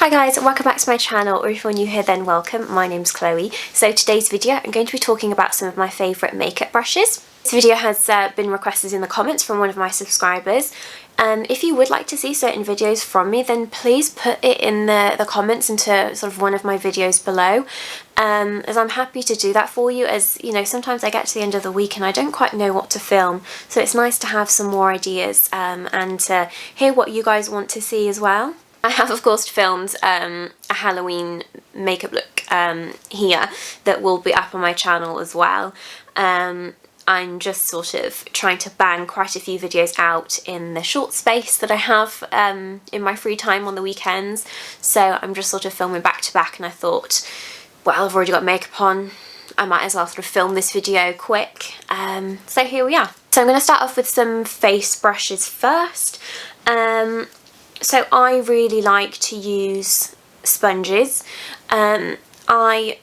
Hi guys, welcome back to my channel, or if you're new here then welcome. My name's Chloe. So today's video I'm going to be talking about some of my favourite makeup brushes. This video has been requested in the comments from one of my subscribers. If you would like to see certain videos from me, then please put it in the comments into sort of one of my videos below, as I'm happy to do that for you. As you know, sometimes I get to the end of the week and I don't quite know what to film, so it's nice to have some more ideas and to hear what you guys want to see as well. I have of course filmed a Halloween makeup look here that will be up on my channel as well. I'm just sort of trying to bang quite a few videos out in the short space that I have in my free time on the weekends. So I'm just sort of filming back to back, and I thought, well, I've already got makeup on, I might as well sort of film this video quick. So here we are. So I'm going to start off with some face brushes first. So I really like to use sponges. I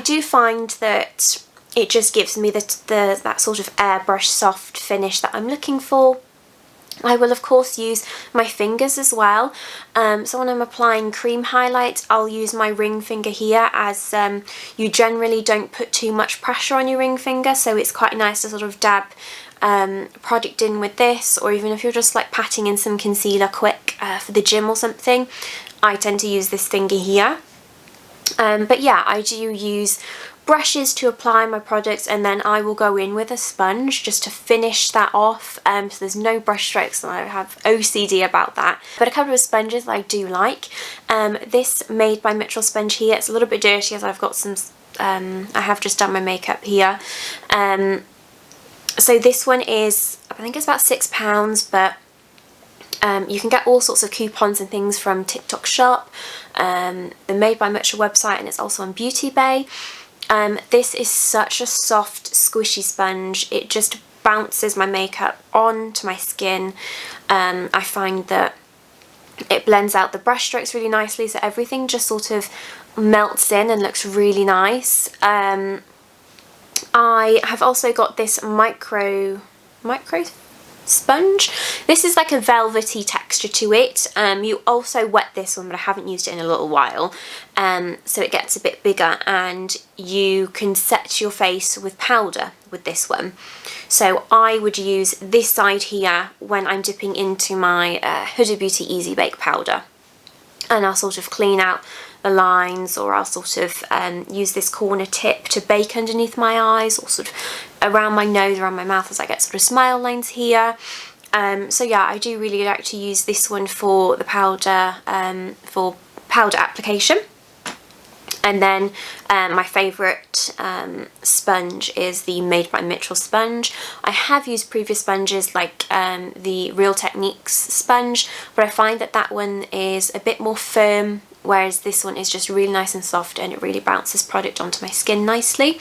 do find that it just gives me that sort of airbrush soft finish that I'm looking for. I will of course use my fingers as well. So when I'm applying cream highlight, I'll use my ring finger here, as you generally don't put too much pressure on your ring finger, so it's quite nice to sort of dab product in with this, or even if you're just like patting in some concealer quick for the gym or something, I tend to use this finger here. But yeah, I do use brushes to apply my products, and then I will go in with a sponge just to finish that off, so there's no brush strokes, and I have OCD about that. But a couple of sponges I do like. This Made by Mitchell sponge here, it's a little bit dirty as I've got some, I have just done my makeup here. So this one is, I think it's about £6, but you can get all sorts of coupons and things from TikTok Shop, the Made by Mitchell website, and it's also on Beauty Bay. This is such a soft, squishy sponge. It just bounces my makeup onto my skin. I find that it blends out the brush strokes really nicely, so everything just sort of melts in and looks really nice. I have also got this micro sponge. This is like a velvety texture to it. You also wet this one, but I haven't used it in a little while, so it gets a bit bigger, and you can set your face with powder with this one. So I would use this side here when I'm dipping into my Huda Beauty Easy Bake powder, and I'll sort of clean out the lines, or I'll sort of use this corner tip to bake underneath my eyes, or sort of around my nose, around my mouth, as I get sort of smile lines here. So yeah, I do really like to use this one for the powder, for powder application. And then my favourite sponge is the Made by Mitchell sponge. I have used previous sponges like the Real Techniques sponge, but I find that that one is a bit more firm, whereas this one is just really nice and soft, and it really bounces product onto my skin nicely.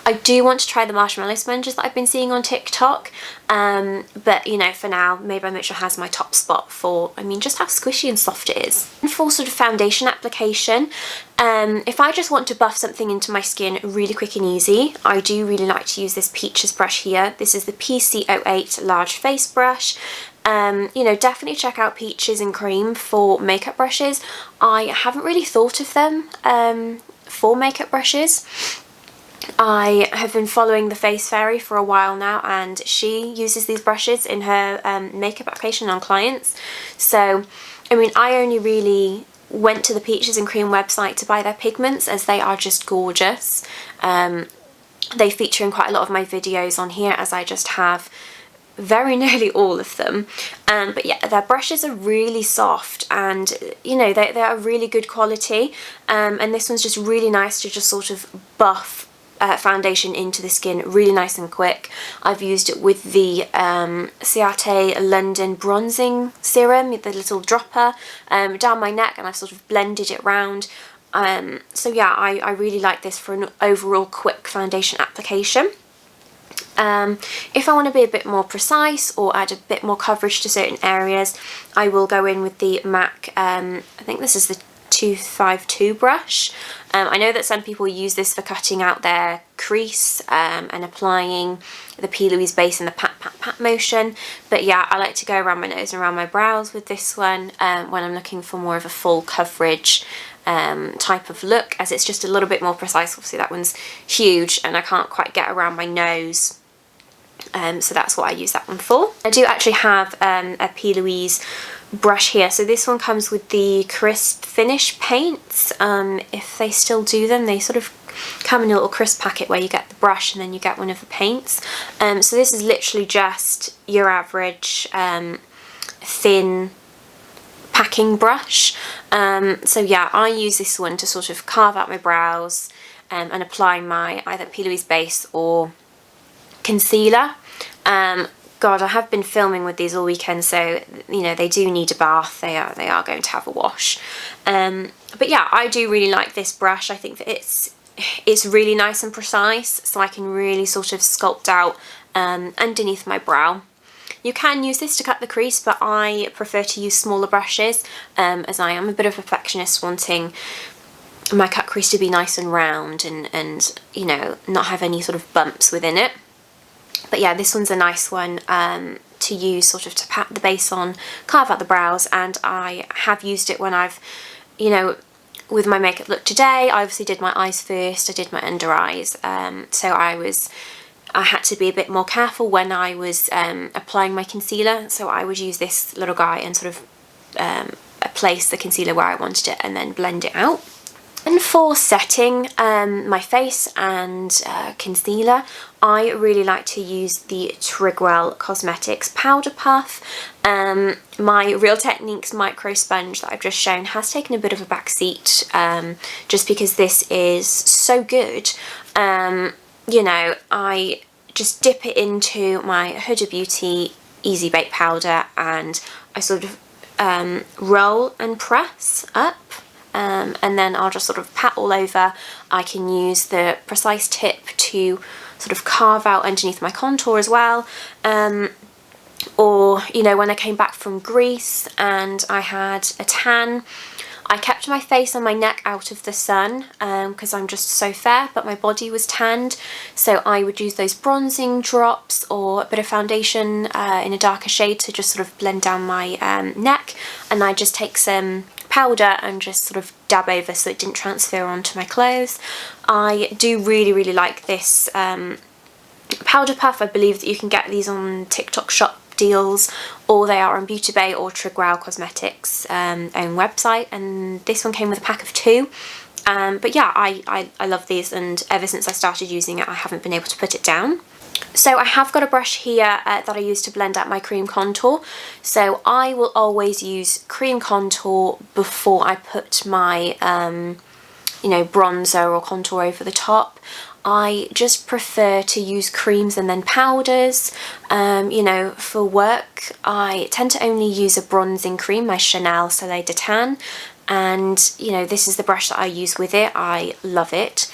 I do want to try the marshmallow sponges that I've been seeing on TikTok, but you know, for now, Made by Mitchell has my top spot for, I mean, just how squishy and soft it is. And for sort of foundation application, if I just want to buff something into my skin really quick and easy, I do really like to use this Peaches brush here. This is the PC08 large face brush. You know, definitely check out Peaches and Cream for makeup brushes. I haven't really thought of them for makeup brushes. I have been following the Face Fairy for a while now, and she uses these brushes in her makeup application on clients. So, I mean, I only really went to the Peaches and Cream website to buy their pigments, as they are just gorgeous. They feature in quite a lot of my videos on here, as I just have very nearly all of them. But yeah, their brushes are really soft, and you know, they are really good quality, and this one's just really nice to just sort of buff foundation into the skin really nice and quick. I've used it with the Ciate London bronzing serum, the little dropper, down my neck, and I've sort of blended it round. So yeah, I really like this for an overall quick foundation application. If I want to be a bit more precise or add a bit more coverage to certain areas, I will go in with the MAC, I think this is the 252 brush. I know that some people use this for cutting out their crease and applying the P. Louise base in the pat pat pat motion, but yeah, I like to go around my nose and around my brows with this one when I'm looking for more of a full coverage type of look, as it's just a little bit more precise. Obviously that one's huge and I can't quite get around my nose, so that's what I use that one for. I do actually have a P. Louise brush here. So this one comes with the crisp finish paints. If they still do them, they sort of come in a little crisp packet where you get the brush and then you get one of the paints. So this is literally just your average thin packing brush. So yeah, I use this one to sort of carve out my brows and apply my either P. Louise base or concealer. God, I have been filming with these all weekend, so you know they do need a bath. They are going to have a wash. But yeah, I do really like this brush. I think that it's really nice and precise, so I can really sort of sculpt out underneath my brow. You can use this to cut the crease, but I prefer to use smaller brushes, as I am a bit of a perfectionist, wanting my cut crease to be nice and round and you know, not have any sort of bumps within it. But yeah, this one's a nice one to use sort of to pat the base on, carve out the brows, and I have used it when I've, you know, with my makeup look today, I obviously did my eyes first, I did my under eyes, so I had to be a bit more careful when I was applying my concealer, so I would use this little guy and sort of place the concealer where I wanted it and then blend it out. And for setting my face and concealer, I really like to use the Trigwell Cosmetics Powder Puff. My Real Techniques micro sponge that I've just shown has taken a bit of a back seat, just because this is so good. You know, I just dip it into my Huda Beauty Easy Bake Powder and I sort of roll and press up. And then I'll just sort of pat all over. I can use the precise tip to sort of carve out underneath my contour as well. Or, you know, when I came back from Greece and I had a tan, I kept my face and my neck out of the sun because I'm just so fair, but my body was tanned. So I would use those bronzing drops or a bit of foundation in a darker shade to just sort of blend down my neck. And I just take some powder and just sort of dab over so it didn't transfer onto my clothes. I do really like this powder puff. I believe that you can get these on TikTok shop deals, or they are on Beauty Bay or Trigwell Cosmetics own website, and this one came with a pack of 2. But yeah, I love these, and ever since I started using it I haven't been able to put it down. So I have got a brush here that I use to blend out my cream contour. So I will always use cream contour before I put my, you know, bronzer or contour over the top. I just prefer to use creams and then powders. You know, for work I tend to only use a bronzing cream, my Chanel Soleil de Tan, and you know, this is the brush that I use with it. I love it.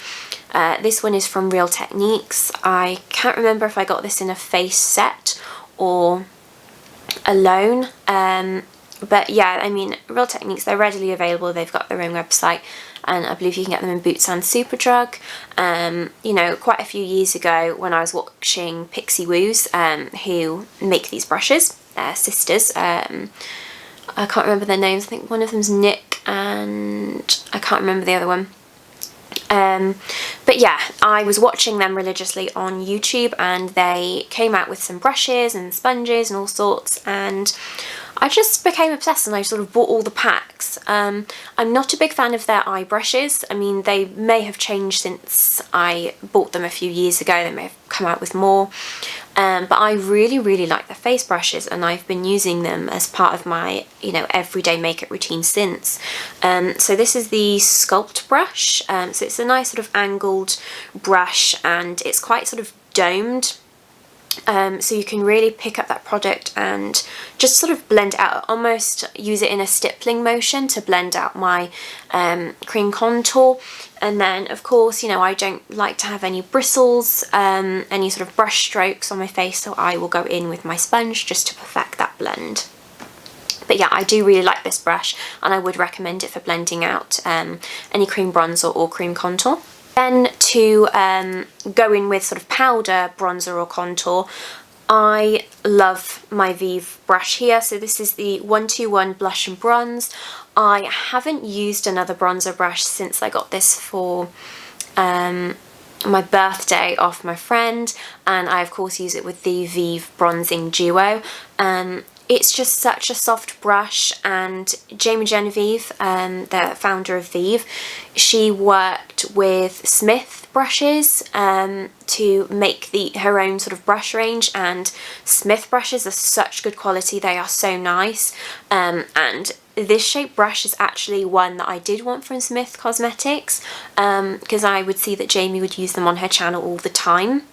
This one is from Real Techniques. I can't remember if I got this in a face set or alone, but yeah, I mean, Real Techniques, they're readily available. They've got their own website, and I believe you can get them in Boots and Superdrug. You know, quite a few years ago when I was watching Pixie Woos, who make these brushes, sisters, I can't remember their names. I think one of them's Nick and I can't remember the other one. But yeah, I was watching them religiously on YouTube, and they came out with some brushes and sponges and all sorts, and I just became obsessed and I sort of bought all the packs. I'm not a big fan of their eye brushes. I mean, they may have changed since I bought them a few years ago. They may have come out with more. But I really like the face brushes, and I've been using them as part of my, you know, everyday makeup routine since. So this is the Sculpt brush. So it's a nice sort of angled brush, and it's quite sort of domed. So you can really pick up that product and just sort of blend it out, almost use it in a stippling motion to blend out my cream contour. And then of course, you know, I don't like to have any bristles, any sort of brush strokes on my face, so I will go in with my sponge just to perfect that blend. But yeah, I do really like this brush, and I would recommend it for blending out any cream bronzer or cream contour. Then to go in with sort of powder bronzer or contour, I love my Vieve brush here. So this is the 121 Blush and Bronze. I haven't used another bronzer brush since I got this for my birthday off my friend, and I of course use it with the Vieve Bronzing Duo. It's just such a soft brush, and Jamie Genevieve, the founder of Vieve, she worked with Smith brushes to make her own sort of brush range, and Smith brushes are such good quality, they are so nice, and this shape brush is actually one that I did want from Smith Cosmetics, because I would see that Jamie would use them on her channel all the time.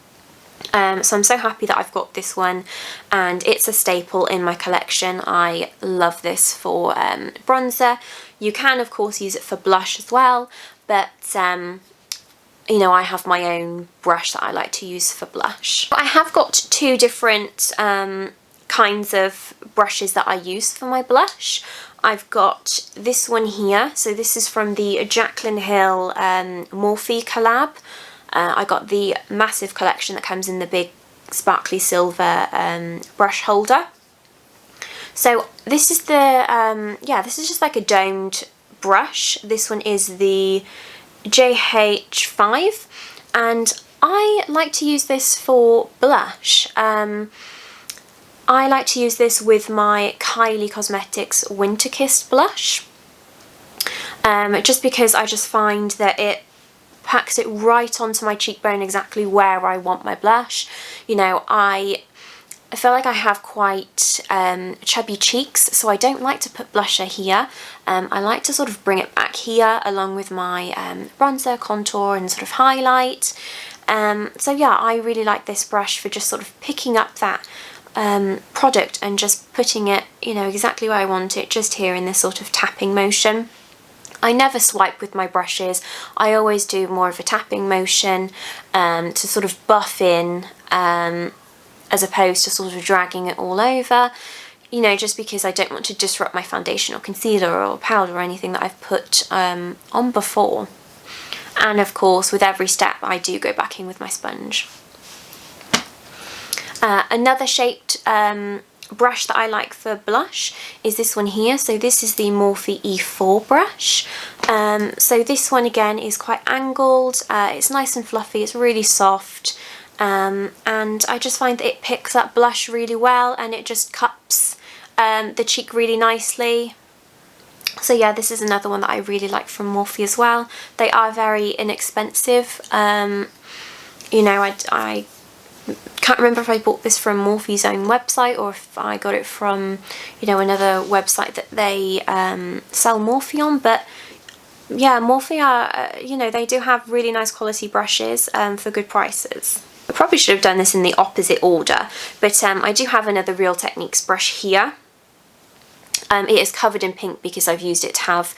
So I'm so happy that I've got this one, and it's a staple in my collection. I love this for bronzer. You can of course use it for blush as well, but you know, I have my own brush that I like to use for blush. I have got two different kinds of brushes that I use for my blush. I've got this one here, so this is from the Jaclyn Hill Morphe collab. I got the massive collection that comes in the big sparkly silver brush holder. So this is the, yeah, this is just like a domed brush. This one is the JH5, and I like to use this for blush. I like to use this with my Kylie Cosmetics Winter Kissed blush, just because I just find that it packs it right onto my cheekbone exactly where I want my blush. You know, I feel like I have quite chubby cheeks, so I don't like to put blusher here. I like to sort of bring it back here along with my bronzer, contour and sort of highlight. So yeah, I really like this brush for just sort of picking up that product and just putting it, you know, exactly where I want it, just here in this sort of tapping motion. I never swipe with my brushes. I always do more of a tapping motion to sort of buff in, as opposed to sort of dragging it all over, you know, just because I don't want to disrupt my foundation or concealer or powder or anything that I've put on before. And of course, with every step I do go back in with my sponge. Another shaped brush that I like for blush is this one here. So this is the Morphe E4 brush. So this one again is quite angled, it's nice and fluffy, it's really soft, and I just find that it picks up blush really well, and it just cups the cheek really nicely. So yeah, this is another one that I really like from Morphe as well. They are very inexpensive. You know, I can't remember if I bought this from Morphe's own website or if I got it from, you know, another website that they sell Morphe on, but yeah, Morphe are, you know, they do have really nice quality brushes for good prices. I probably should have done this in the opposite order, but I do have another Real Techniques brush here. It is covered in pink because I've used it to have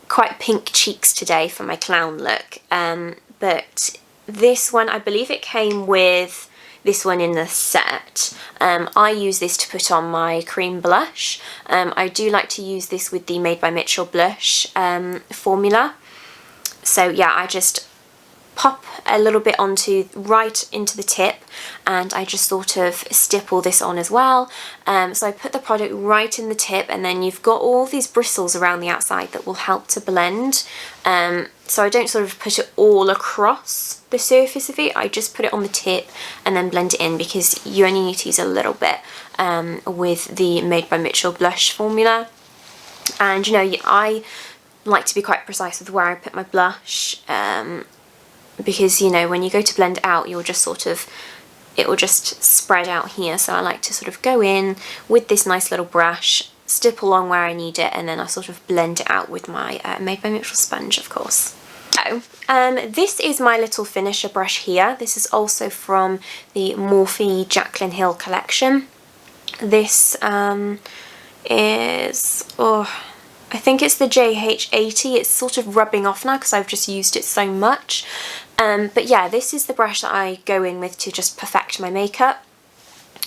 quite pink cheeks today for my clown look, but this one, I believe it came with this one in the set. I use this to put on my cream blush. I do like to use this with the Made by Mitchell blush formula. So yeah, I just pop a little bit right into the tip, and I just sort of stipple this on as well. So I put the product right in the tip, and then you've got all these bristles around the outside that will help to blend. So I don't sort of put it all across the surface of it, I just put it on the tip and then blend it in, because you only need to use a little bit with the Made by Mitchell blush formula. And you know, I like to be quite precise with where I put my blush, because you know, when you go to blend it out, you'll just sort of, it will just spread out here. So I like to sort of go in with this nice little brush, stipple along where I need it, and then I sort of blend it out with my Made by Mitchell sponge, of course. So, this is my little finisher brush here. This is also from the Morphe Jaclyn Hill collection. This is, I think it's the JH80. It's sort of rubbing off now because I've just used it so much. But yeah, this is the brush that I go in with to just perfect my makeup.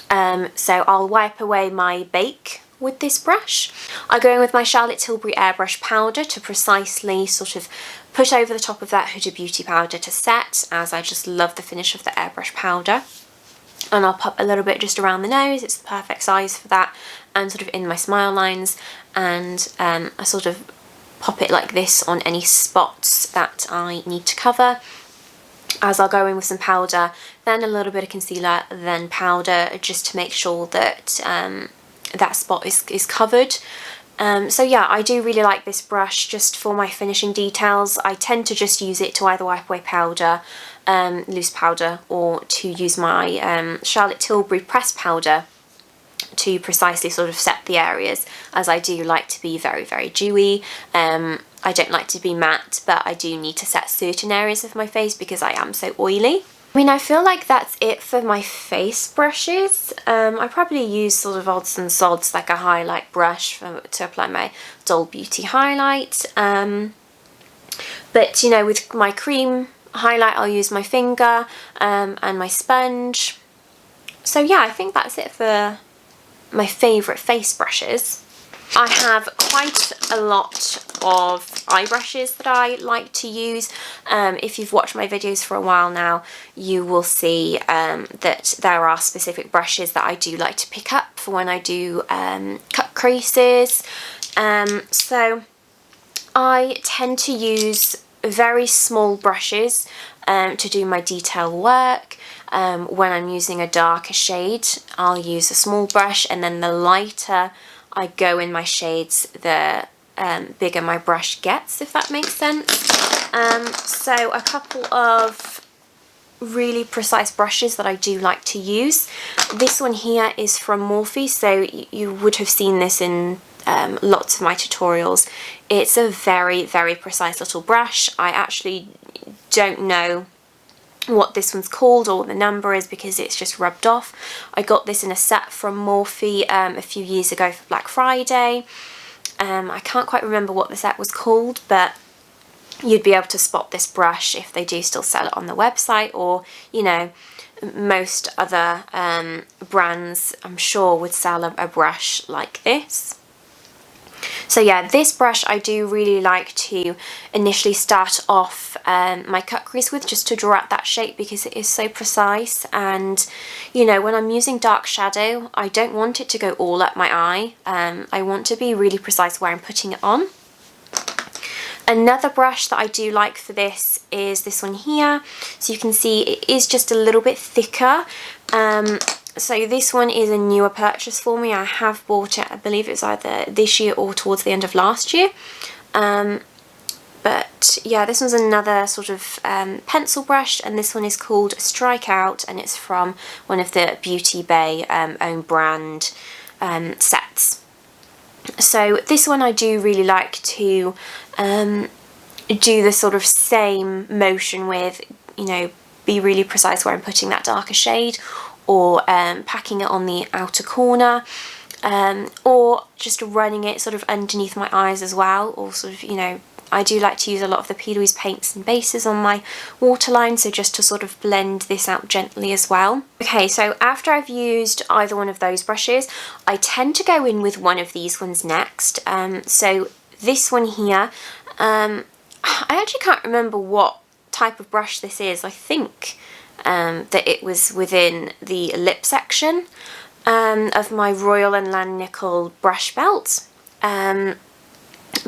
So I'll wipe away my bake with this brush. I go in with my Charlotte Tilbury airbrush powder to precisely sort of put over the top of that Huda Beauty powder to set, as I just love the finish of the airbrush powder. And I'll pop a little bit just around the nose, it's the perfect size for that, and sort of in my smile lines, and I sort of pop it like this on any spots that I need to cover, as I'll go in with some powder, then a little bit of concealer, then powder, just to make sure that that spot is covered. So yeah, I do really like this brush just for my finishing details. I tend to just use it to either wipe away powder, loose powder, or to use my Charlotte Tilbury pressed powder to precisely sort of set the areas, as I do like to be very, very dewy. I don't like to be matte, but I do need to set certain areas of my face because I am so oily. I mean, I feel like that's it for my face brushes. I probably use sort of odds and sods, like a highlight brush to apply my Dull Beauty highlight. But, you know, with my cream highlight, I'll use my finger and my sponge. So yeah, I think that's it for my favourite face brushes. I have quite a lot of eye brushes that I like to use. If you've watched my videos for a while now, you will see that there are specific brushes that I do like to pick up for when I do cut creases. So I tend to use very small brushes to do my detail work. When I'm using a darker shade, I'll use a small brush, and then the lighter I go in my shades, the bigger my brush gets, if that makes sense. So a couple of really precise brushes that I do like to use. This one here is from Morphe, so you would have seen this in lots of my tutorials. It's a very, very precise little brush. I actually don't know what this one's called or what the number is because it's just rubbed off. I got this in a set from Morphe a few years ago for Black Friday. I can't quite remember what the set was called, but you'd be able to spot this brush if they do still sell it on the website, or, you know, most other brands I'm sure would sell a brush like this. So yeah, this brush I do really like to initially start off my cut crease with, just to draw out that shape, because it is so precise. And, you know, when I'm using dark shadow, I don't want it to go all up my eye. I want to be really precise where I'm putting it on. Another brush that I do like for this is this one here. So you can see it is just a little bit thicker. So this one is a newer purchase for me. I have bought it, I believe it was either this year or towards the end of last year. But yeah, this one's another sort of pencil brush, and this one is called Strike Out, and it's from one of the Beauty Bay own brand sets. So this one I do really like to do the sort of same motion with, you know, be really precise where I'm putting that darker shade, or packing it on the outer corner, or just running it sort of underneath my eyes as well, or sort of, you know, I do like to use a lot of the P. Louise paints and bases on my waterline, so just to sort of blend this out gently as well. Okay, so after I've used either one of those brushes, I tend to go in with one of these ones next. So this one here, I actually can't remember what type of brush this is. I think that it was within the lip section of my Royal & Langnickel brush belt.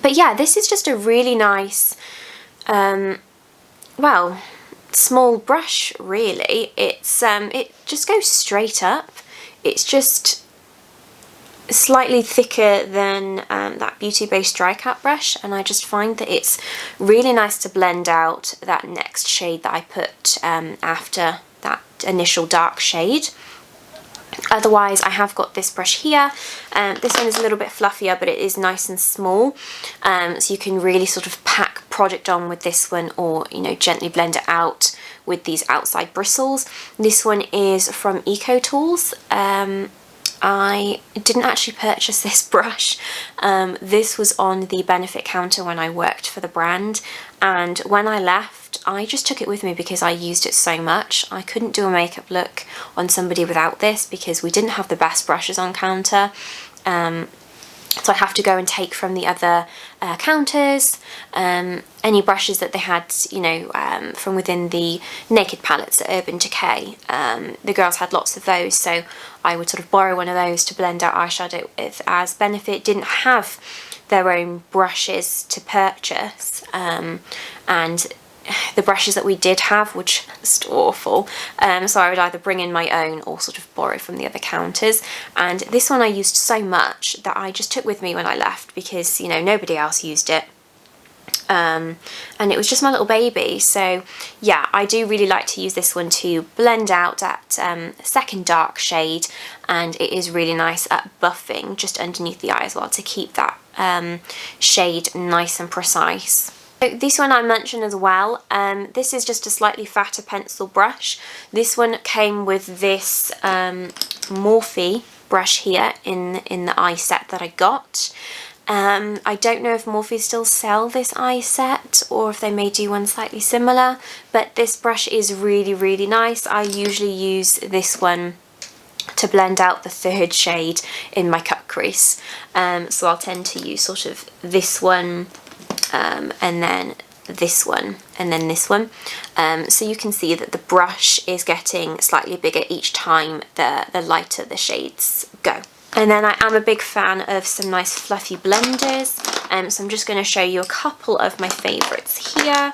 But yeah, this is just a really nice, well, small brush really. It's it just goes straight up. It's just slightly thicker than that Beauty Bay Strikeout brush, and I just find that it's really nice to blend out that next shade that I put after that initial dark shade. Otherwise, I have got this brush here. This one is a little bit fluffier, but it is nice and small, so you can really sort of pack product on with this one, or, you know, gently blend it out with these outside bristles. This one is from Eco Tools. I didn't actually purchase this brush. This was on the benefit counter when I worked for the brand, and when I left, I just took it with me because I used it so much. I couldn't do a makeup look on somebody without this because we didn't have the best brushes on counter. So I have to go and take from the other counters any brushes that they had, you know, from within the naked palettes at Urban Decay. The girls had lots of those, so I would sort of borrow one of those to blend out eyeshadow with, as Benefit didn't have their own brushes to purchase, and the brushes that we did have were just awful, so I would either bring in my own or sort of borrow from the other counters. And this one I used so much that I just took with me when I left, because, you know, nobody else used it, and it was just my little baby. So yeah, I do really like to use this one to blend out that second dark shade, and it is really nice at buffing just underneath the eye as well, to keep that shade nice and precise. So this one I mentioned as well, this is just a slightly fatter pencil brush. This one came with this Morphe brush here in the eye set that I got. I don't know if Morphe still sell this eye set, or if they may do one slightly similar, but this brush is really, really nice. I usually use this one to blend out the third shade in my cut crease, so I'll tend to use sort of this one, and then this one, and then this one, so you can see that the brush is getting slightly bigger each time the lighter the shades go. And then I am a big fan of some nice fluffy blenders, so I'm just going to show you a couple of my favourites here.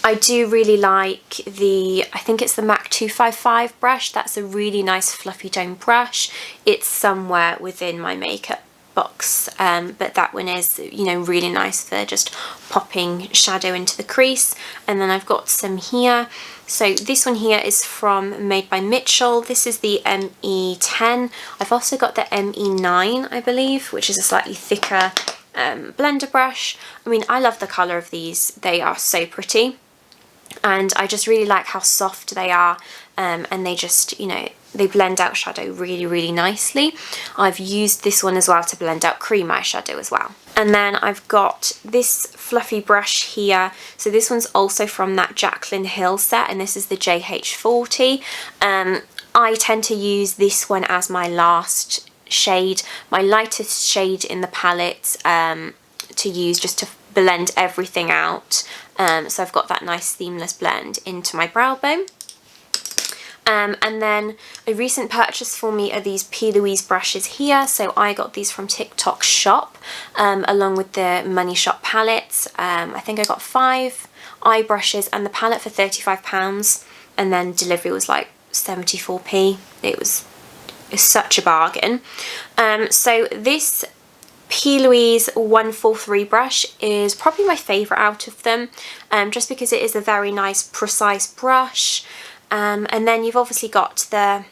I do really like I think it's the MAC 255 brush. That's a really nice fluffy dome brush. It's somewhere within my makeup box, but that one is, you know, really nice for just popping shadow into the crease. And then I've got some here. So this one here is from Made by Mitchell. This is the ME10. I've also got the ME9, I believe, which is a slightly thicker blender brush. I mean, I love the colour of these. They are so pretty, and I just really like how soft they are, and they just, you know, they blend out shadow really, really nicely. I've used this one as well to blend out cream eyeshadow as well. And then I've got this fluffy brush here. So this one's also from that Jaclyn Hill set, and this is the JH40. I tend to use this one as my last shade, my lightest shade in the palette, to use just to blend everything out. So I've got that nice seamless blend into my brow bone. And then a recent purchase for me are these P. Louise brushes here. So I got these from TikTok Shop, along with the Money Shop palettes. I think I got 5 eye brushes and the palette for £35, and then delivery was like 74p. It's such a bargain. So this P. Louise 143 brush is probably my favourite out of them, just because it is a very nice precise brush. And then you've obviously got a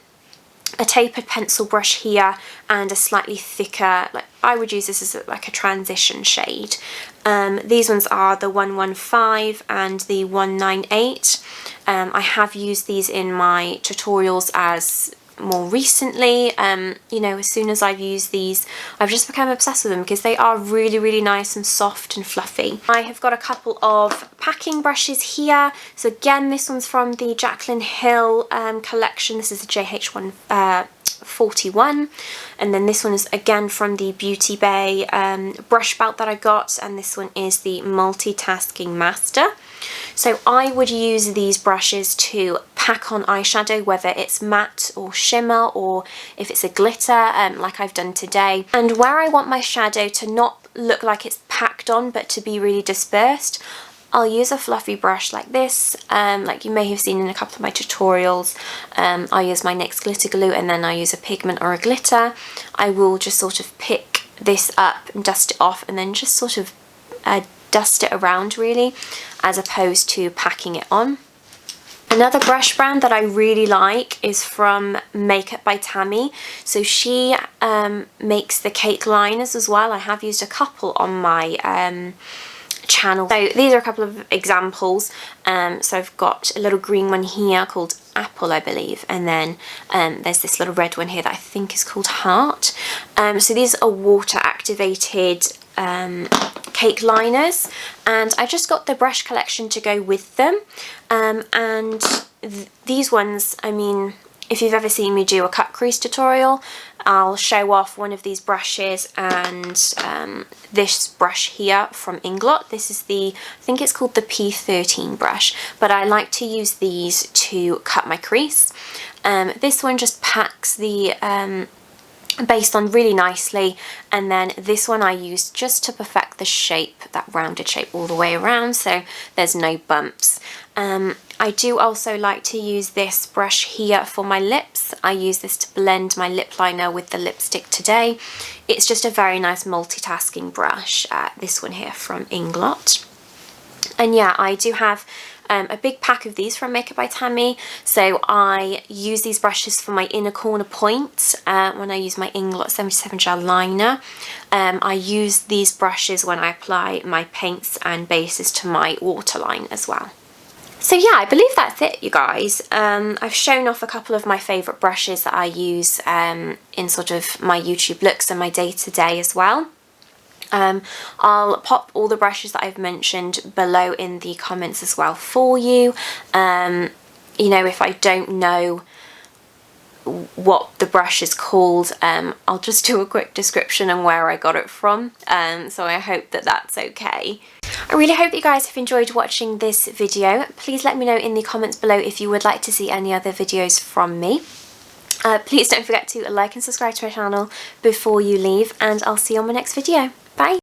tapered pencil brush here, and a slightly thicker, like I would use this as like a transition shade. These ones are the 115 and the 198. I have used these in my tutorials as more recently. You know, as soon as I've used these, I've just become obsessed with them because they are really, really nice and soft and fluffy. I have got a couple of packing brushes here. So again, this one's from the Jaclyn Hill collection. This is the JH41, and then this one is again from the Beauty Bay brush belt that I got, and this one is the Multitasking Master. So I would use these brushes to pack on eyeshadow, whether it's matte or shimmer, or if it's a glitter, like I've done today. And where I want my shadow to not look like it's packed on, but to be really dispersed, I'll use a fluffy brush like this, like you may have seen in a couple of my tutorials. I use my NYX glitter glue, and then I use a pigment or a glitter. I will just sort of pick this up and dust it off, and then just sort of dust it around really, as opposed to packing it on. Another brush brand that I really like is from Makeup by Tammi. So she makes the cake liners as well. I have used a couple on my channel. So these are a couple of examples. So I've got a little green one here called Apple, I believe, and then there's this little red one here that I think is called Heart. So these are water activated cake liners, and I just got the brush collection to go with them, and these ones, I mean, if you've ever seen me do a cut crease tutorial, I'll show off one of these brushes and this brush here from Inglot. This is I think it's called the P13 brush, but I like to use these to cut my crease. This one just packs the base on really nicely, and then this one I used just to perfect the shape, that rounded shape all the way around, so there's no bumps. I do also like to use this brush here for my lips. I use this to blend my lip liner with the lipstick today. It's just a very nice multitasking brush, this one here from Inglot. And yeah, I do have a big pack of these from Makeup by Tammi, so I use these brushes for my inner corner points when I use my Inglot 77 gel liner. I use these brushes when I apply my paints and bases to my waterline as well. So yeah, I believe that's it, you guys. I've shown off a couple of my favourite brushes that I use in sort of my YouTube looks and my day-to-day as well. I'll pop all the brushes that I've mentioned below in the comments as well for you. You know, if I don't know what the brush is called, I'll just do a quick description and where I got it from, so I hope that that's okay. I really hope that you guys have enjoyed watching this video. Please let me know in the comments below if you would like to see any other videos from me. Please don't forget to like and subscribe to my channel before you leave, and I'll see you on my next video.